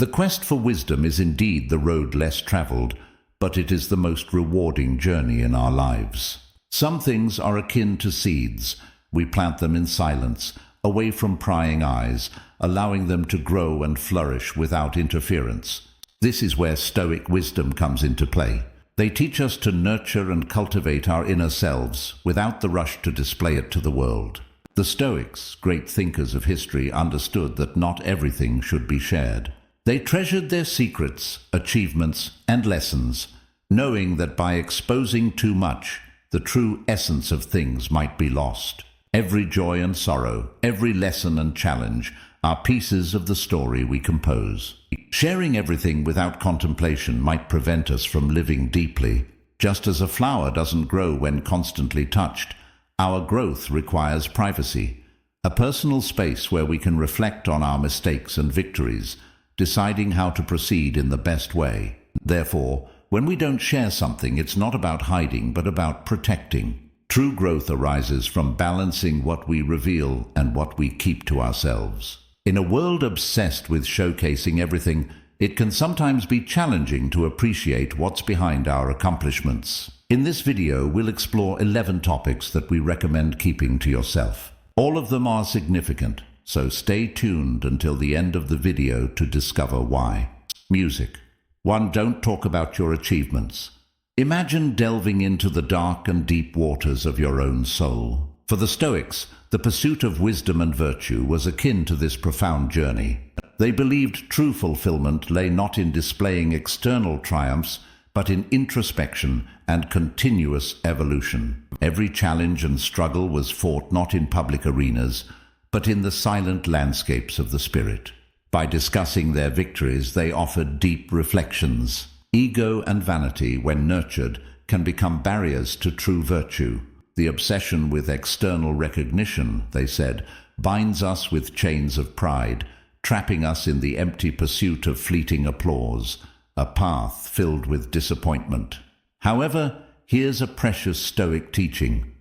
The quest for wisdom is indeed the road less traveled, but it is the most rewarding journey in our lives. Some things are akin to seeds. We plant them in silence, away from prying eyes, allowing them to grow and flourish without interference. This is where Stoic wisdom comes into play. They teach us to nurture and cultivate our inner selves without the rush to display it to the world. The Stoics, great thinkers of history, understood that not everything should be shared. They treasured their secrets, achievements, and lessons, knowing that by exposing too much, the true essence of things might be lost. Every joy and sorrow, every lesson and challenge are pieces of the story we compose. Sharing everything without contemplation might prevent us from living deeply. Just as a flower doesn't grow when constantly touched, our growth requires privacy, a personal space where we can reflect on our mistakes and victories, deciding how to proceed in the best way. Therefore, when we don't share something, it's not about hiding, but about protecting. True growth arises from balancing what we reveal and what we keep to ourselves. In a world obsessed with showcasing everything, it can sometimes be challenging to appreciate what's behind our accomplishments. In this video, we'll explore 11 topics that we recommend keeping to yourself. All of them are significant, so stay tuned until the end of the video to discover why. Music. 1. Don't talk about your achievements. Imagine delving into the dark and deep waters of your own soul. For the Stoics, the pursuit of wisdom and virtue was akin to this profound journey. They believed true fulfillment lay not in displaying external triumphs, but in introspection and continuous evolution. Every challenge and struggle was fought not in public arenas, but in the silent landscapes of the spirit. By discussing their victories, they offered deep reflections. Ego and vanity, when nurtured, can become barriers to true virtue. The obsession with external recognition, they said, binds us with chains of pride, trapping us in the empty pursuit of fleeting applause, a path filled with disappointment. However, here's a precious Stoic teaching.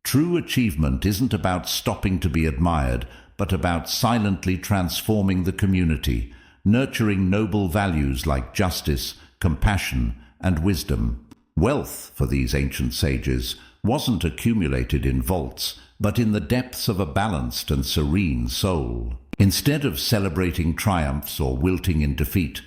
True achievement isn't about stopping to be admired, but about silently transforming the community, nurturing noble values like justice, compassion, and wisdom. Wealth, for these ancient sages, wasn't accumulated in vaults, but in the depths of a balanced and serene soul. Instead of celebrating triumphs or wilting in defeat,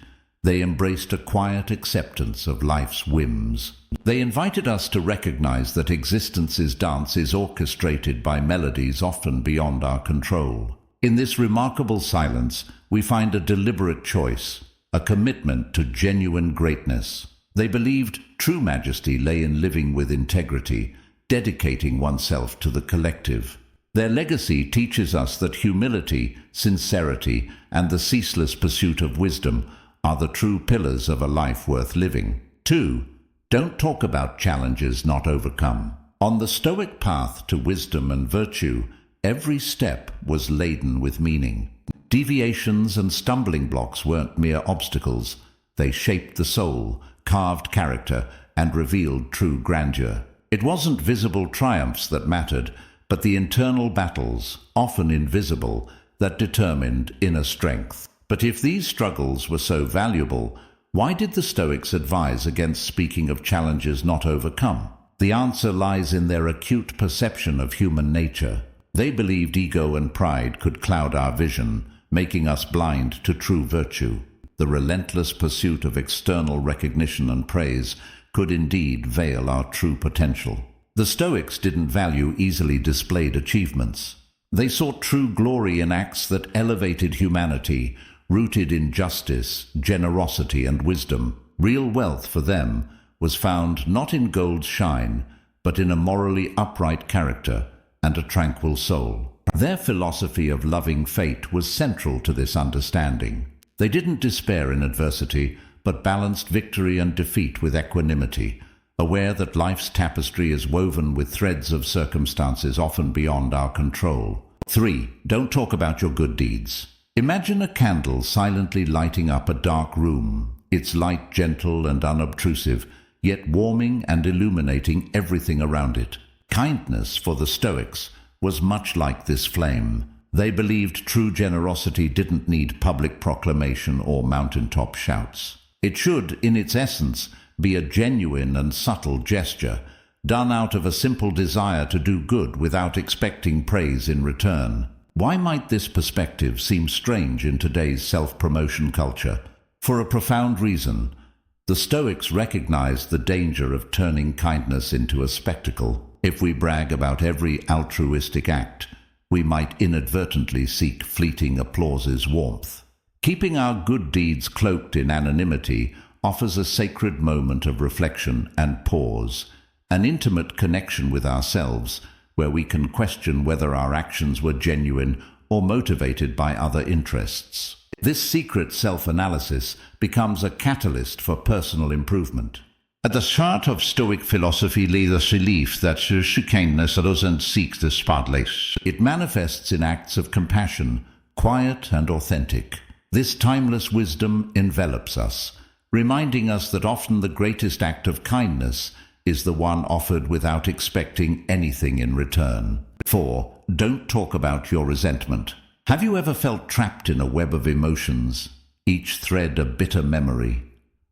they embraced a quiet acceptance of life's whims. They invited us to recognize that existence's dance is orchestrated by melodies often beyond our control. In this remarkable silence, we find a deliberate choice, a commitment to genuine greatness. They believed true majesty lay in living with integrity, dedicating oneself to the collective. Their legacy teaches us that humility, sincerity, and the ceaseless pursuit of wisdom are the true pillars of a life worth living. 2. Don't talk about challenges not overcome. On the Stoic path to wisdom and virtue, every step was laden with meaning. Deviations and stumbling blocks weren't mere obstacles. They shaped the soul, carved character, and revealed true grandeur. It wasn't visible triumphs that mattered, but the internal battles, often invisible, that determined inner strength. But if these struggles were so valuable, why did the Stoics advise against speaking of challenges not overcome? The answer lies in their acute perception of human nature. They believed ego and pride could cloud our vision, making us blind to true virtue. The relentless pursuit of external recognition and praise could indeed veil our true potential. The Stoics didn't value easily displayed achievements. They sought true glory in acts that elevated humanity, rooted in justice, generosity, and wisdom. Real wealth for them was found not in gold's shine, but in a morally upright character and a tranquil soul. Their philosophy of loving fate was central to this understanding. They didn't despair in adversity, but balanced victory and defeat with equanimity, aware that life's tapestry is woven with threads of circumstances often beyond our control. 3. Don't talk about your good deeds. Imagine a candle silently lighting up a dark room, its light gentle and unobtrusive, yet warming and illuminating everything around it. Kindness, for the Stoics, was much like this flame, They believed true generosity didn't need public proclamation or mountaintop shouts. It should, in its essence, be a genuine and subtle gesture, done out of a simple desire to do good without expecting praise in return. Why might this perspective seem strange in today's self-promotion culture? For a profound reason. The Stoics recognized the danger of turning kindness into a spectacle. If we brag about every altruistic act, we might inadvertently seek fleeting applause's warmth. Keeping our good deeds cloaked in anonymity offers a sacred moment of reflection and pause, an intimate connection with ourselves, where we can question whether our actions were genuine or motivated by other interests. This secret self-analysis becomes a catalyst for personal improvement. At the heart of Stoic philosophy lay the belief that kindness doesn't seek the spotlight. It manifests in acts of compassion, quiet and authentic. This timeless wisdom envelops us, reminding us that often the greatest act of kindness is the one offered without expecting anything in return. 4. Don't talk about your resentment. Have you ever felt trapped in a web of emotions, each thread a bitter memory,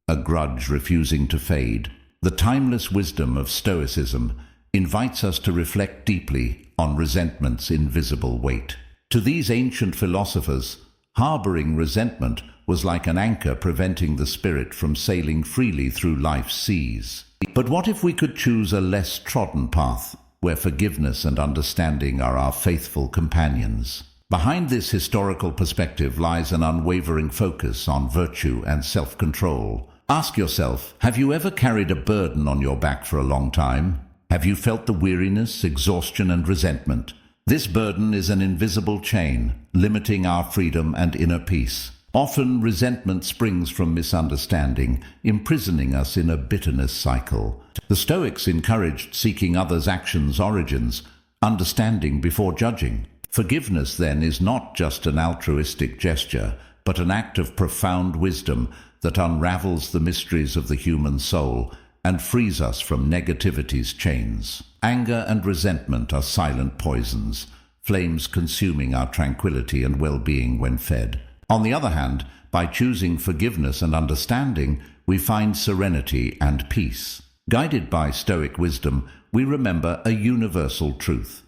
a grudge refusing to fade? The timeless wisdom of Stoicism invites us to reflect deeply on resentment's invisible weight. To these ancient philosophers, harboring resentment was like an anchor preventing the spirit from sailing freely through life's seas. But what if we could choose a less trodden path, where forgiveness and understanding are our faithful companions? Behind this historical perspective lies an unwavering focus on virtue and self-control. Ask yourself, have you ever carried a burden on your back for a long time? Have you felt the weariness, exhaustion, and resentment? This burden is an invisible chain, limiting our freedom and inner peace. Often resentment springs from misunderstanding, imprisoning us in a bitterness cycle. The Stoics encouraged seeking others' actions' origins, understanding before judging. Forgiveness, then, is not just an altruistic gesture, but an act of profound wisdom that unravels the mysteries of the human soul and frees us from negativity's chains. Anger and resentment are silent poisons, flames consuming our tranquility and well-being when fed. On the other hand, by choosing forgiveness and understanding, we find serenity and peace. Guided by Stoic wisdom, we remember a universal truth.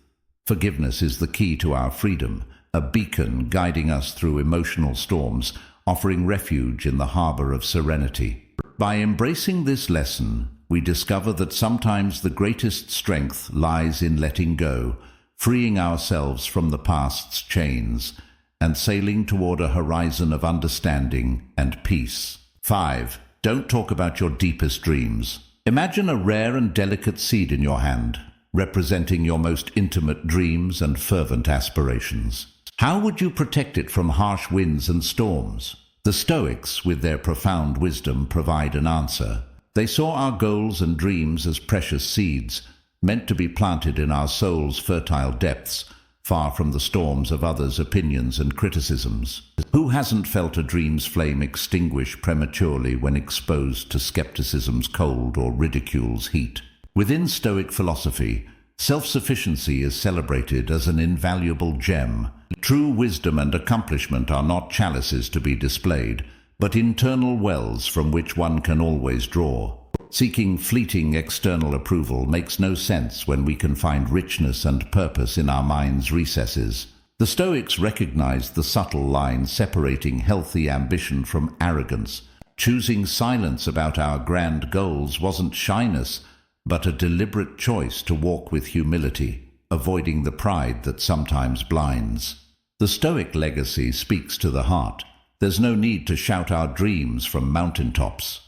Forgiveness is the key to our freedom, a beacon guiding us through emotional storms, offering refuge in the harbor of serenity. By embracing this lesson, we discover that sometimes the greatest strength lies in letting go, freeing ourselves from the past's chains, and sailing toward a horizon of understanding and peace. 5. Don't talk about your deepest dreams. Imagine a rare and delicate seed in your hand, representing your most intimate dreams and fervent aspirations. How would you protect it from harsh winds and storms? The Stoics, with their profound wisdom, provide an answer. They saw our goals and dreams as precious seeds, meant to be planted in our soul's fertile depths, far from the storms of others' opinions and criticisms. Who hasn't felt a dream's flame extinguish prematurely when exposed to skepticism's cold or ridicule's heat? Within Stoic philosophy, self-sufficiency is celebrated as an invaluable gem. True wisdom and accomplishment are not chalices to be displayed, but internal wells from which one can always draw. Seeking fleeting external approval makes no sense when we can find richness and purpose in our mind's recesses. The Stoics recognized the subtle line separating healthy ambition from arrogance. Choosing silence about our grand goals wasn't shyness, but a deliberate choice to walk with humility, avoiding the pride that sometimes blinds. The Stoic legacy speaks to the heart. There's no need to shout our dreams from mountaintops.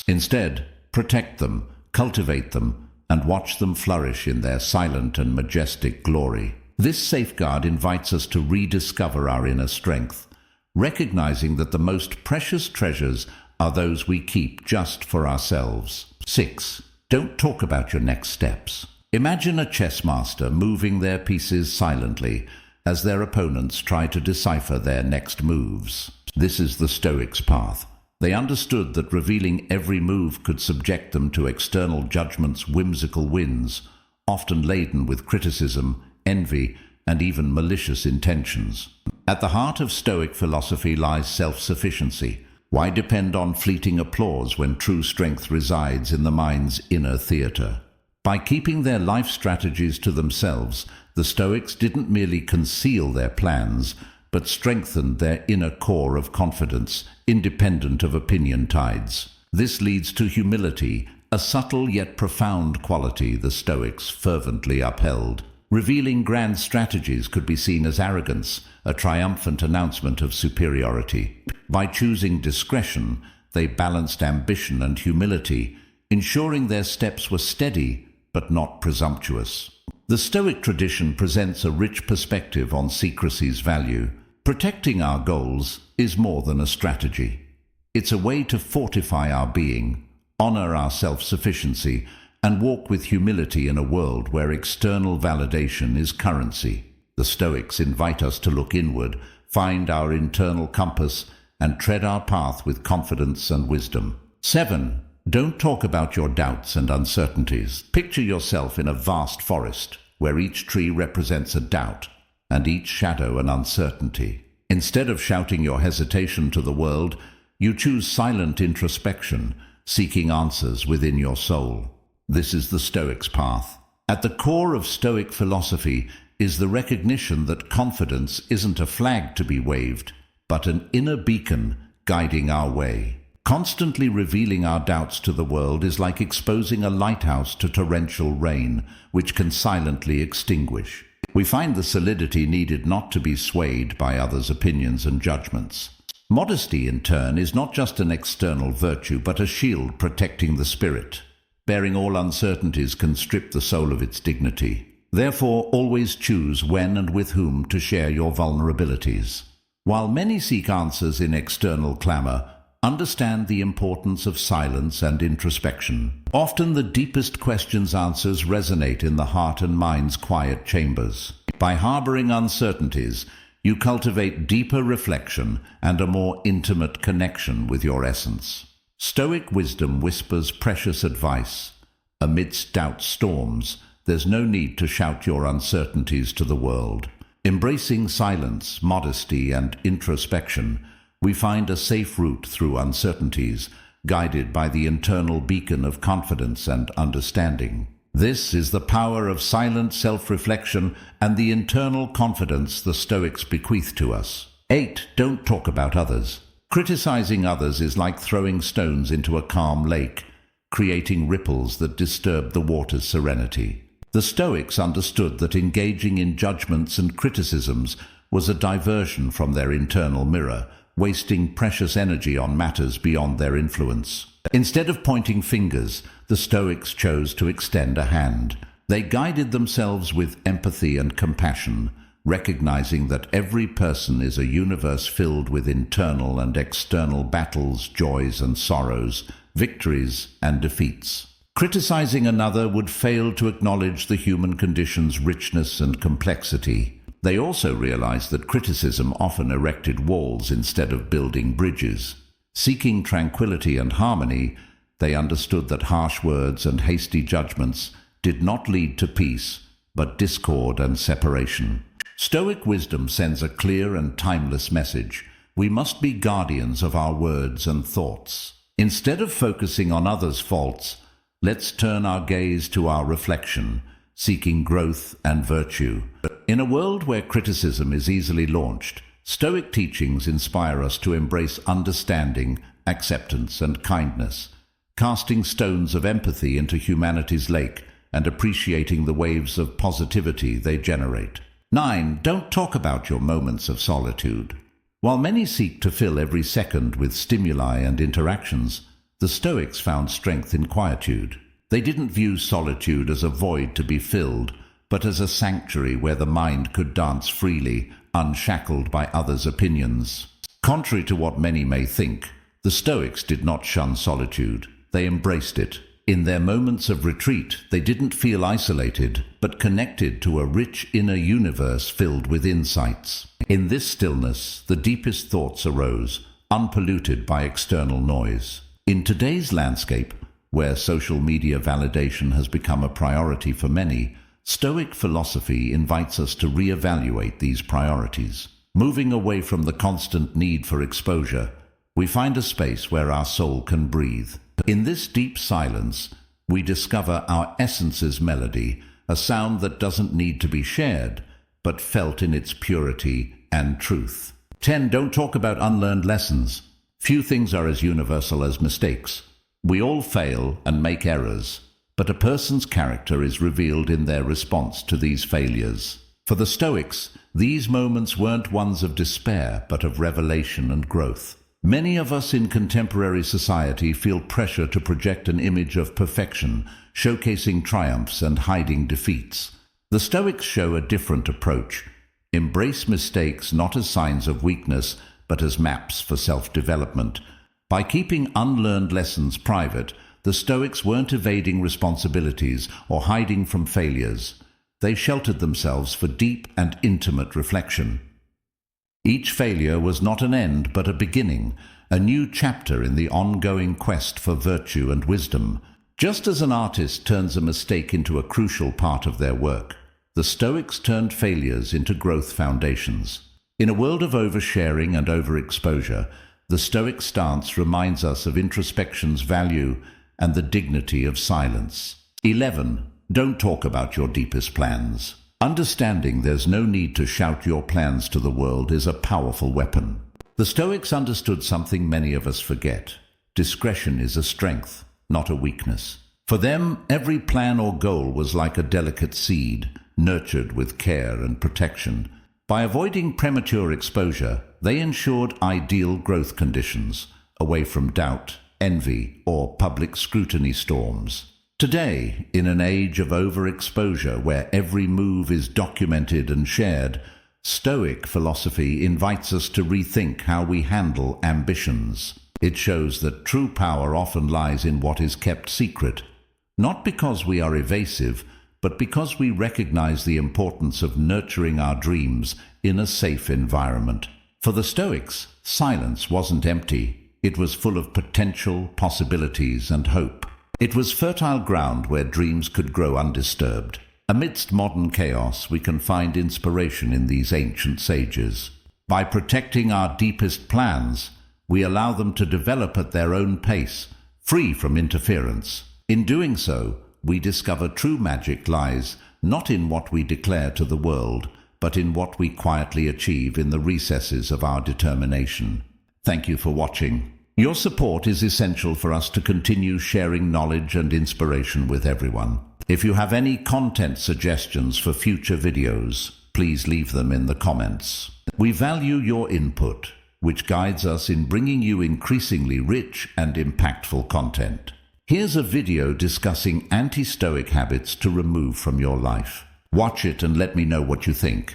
Instead, protect them, cultivate them, and watch them flourish in their silent and majestic glory. This safeguard invites us to rediscover our inner strength, recognizing that the most precious treasures are those we keep just for ourselves. 6. Don't talk about your next steps. Imagine a chess master moving their pieces silently as their opponents try to decipher their next moves. This is the Stoics' path. They understood that revealing every move could subject them to external judgment's whimsical winds, often laden with criticism, envy, and even malicious intentions. At the heart of Stoic philosophy lies self-sufficiency. Why depend on fleeting applause when true strength resides in the mind's inner theatre? By keeping their life strategies to themselves, the Stoics didn't merely conceal their plans, but strengthened their inner core of confidence, independent of opinion tides. This leads to humility, a subtle yet profound quality the Stoics fervently upheld. Revealing grand strategies could be seen as arrogance, a triumphant announcement of superiority. By choosing discretion, they balanced ambition and humility, ensuring their steps were steady but not presumptuous. The Stoic tradition presents a rich perspective on secrecy's value. Protecting our goals is more than a strategy. It's a way to fortify our being, honor our self-sufficiency, and walk with humility in a world where external validation is currency. The Stoics invite us to look inward, find our internal compass, and tread our path with confidence and wisdom. 7. Don't talk about your doubts and uncertainties. Picture yourself in a vast forest, where each tree represents a doubt, and each shadow an uncertainty. Instead of shouting your hesitation to the world, you choose silent introspection, seeking answers within your soul. This is the Stoics' path. At the core of Stoic philosophy is the recognition that confidence isn't a flag to be waved, but an inner beacon guiding our way. Constantly revealing our doubts to the world is like exposing a lighthouse to torrential rain, which can silently extinguish. We find the solidity needed not to be swayed by others' opinions and judgments. Modesty, in turn, is not just an external virtue, but a shield protecting the spirit. Bearing all uncertainties can strip the soul of its dignity. Therefore, always choose when and with whom to share your vulnerabilities. While many seek answers in external clamor, understand the importance of silence and introspection. Often the deepest questions' answers resonate in the heart and mind's quiet chambers. By harboring uncertainties, you cultivate deeper reflection and a more intimate connection with your essence. Stoic wisdom whispers precious advice. Amidst doubt storms, there's no need to shout your uncertainties to the world. Embracing silence, modesty, and introspection, we find a safe route through uncertainties, guided by the internal beacon of confidence and understanding. This is the power of silent self-reflection and the internal confidence the Stoics bequeath to us. 8. Don't talk about others. Criticizing others is like throwing stones into a calm lake, creating ripples that disturb the water's serenity. The Stoics understood that engaging in judgments and criticisms was a diversion from their internal mirror, wasting precious energy on matters beyond their influence. Instead of pointing fingers, the Stoics chose to extend a hand. They guided themselves with empathy and compassion, recognizing that every person is a universe filled with internal and external battles, joys and sorrows, victories and defeats. Criticizing another would fail to acknowledge the human condition's richness and complexity. They also realized that criticism often erected walls instead of building bridges. Seeking tranquility and harmony, they understood that harsh words and hasty judgments did not lead to peace, but discord and separation. Stoic wisdom sends a clear and timeless message. We must be guardians of our words and thoughts. Instead of focusing on others' faults, let's turn our gaze to our reflection, seeking growth and virtue. In a world where criticism is easily launched, Stoic teachings inspire us to embrace understanding, acceptance, and kindness, casting stones of empathy into humanity's lake and appreciating the waves of positivity they generate. 9. Don't talk about your moments of solitude. While many seek to fill every second with stimuli and interactions, the Stoics found strength in quietude. They didn't view solitude as a void to be filled, but as a sanctuary where the mind could dance freely, unshackled by others' opinions. Contrary to what many may think, the Stoics did not shun solitude. They embraced it. In their moments of retreat, they didn't feel isolated, but connected to a rich inner universe filled with insights. In this stillness, the deepest thoughts arose, unpolluted by external noise. In today's landscape, where social media validation has become a priority for many, Stoic philosophy invites us to reevaluate these priorities. Moving away from the constant need for exposure, we find a space where our soul can breathe. In this deep silence, we discover our essence's melody, a sound that doesn't need to be shared, but felt in its purity and truth. 10. Don't talk about unlearned lessons. Few things are as universal as mistakes. We all fail and make errors, but a person's character is revealed in their response to these failures. For the Stoics, these moments weren't ones of despair, but of revelation and growth. Many of us in contemporary society feel pressure to project an image of perfection, showcasing triumphs and hiding defeats. The Stoics show a different approach. Embrace mistakes not as signs of weakness, but as maps for self-development. By keeping unlearned lessons private, the Stoics weren't evading responsibilities or hiding from failures. They sheltered themselves for deep and intimate reflection. Each failure was not an end, but a beginning, a new chapter in the ongoing quest for virtue and wisdom. Just as an artist turns a mistake into a crucial part of their work, the Stoics turned failures into growth foundations. In a world of oversharing and overexposure, the Stoic stance reminds us of introspection's value and the dignity of silence. 11. Don't talk about your deepest plans. Understanding there's no need to shout your plans to the world is a powerful weapon. The Stoics understood something many of us forget. Discretion is a strength, not a weakness. For them, every plan or goal was like a delicate seed, nurtured with care and protection. By avoiding premature exposure, they ensured ideal growth conditions, away from doubt, envy, or public scrutiny storms. Today, in an age of overexposure where every move is documented and shared, Stoic philosophy invites us to rethink how we handle ambitions. It shows that true power often lies in what is kept secret, not because we are evasive, but because we recognize the importance of nurturing our dreams in a safe environment. For the Stoics, silence wasn't empty. It was full of potential, possibilities, and hope. It was fertile ground where dreams could grow undisturbed. Amidst modern chaos, we can find inspiration in these ancient sages. By protecting our deepest plans, we allow them to develop at their own pace, free from interference. In doing so, we discover true magic lies not in what we declare to the world, but in what we quietly achieve in the recesses of our determination. Thank you for watching. Your support is essential for us to continue sharing knowledge and inspiration with everyone. If you have any content suggestions for future videos, please leave them in the comments. We value your input, which guides us in bringing you increasingly rich and impactful content. Here's a video discussing anti-Stoic habits to remove from your life. Watch it and let me know what you think.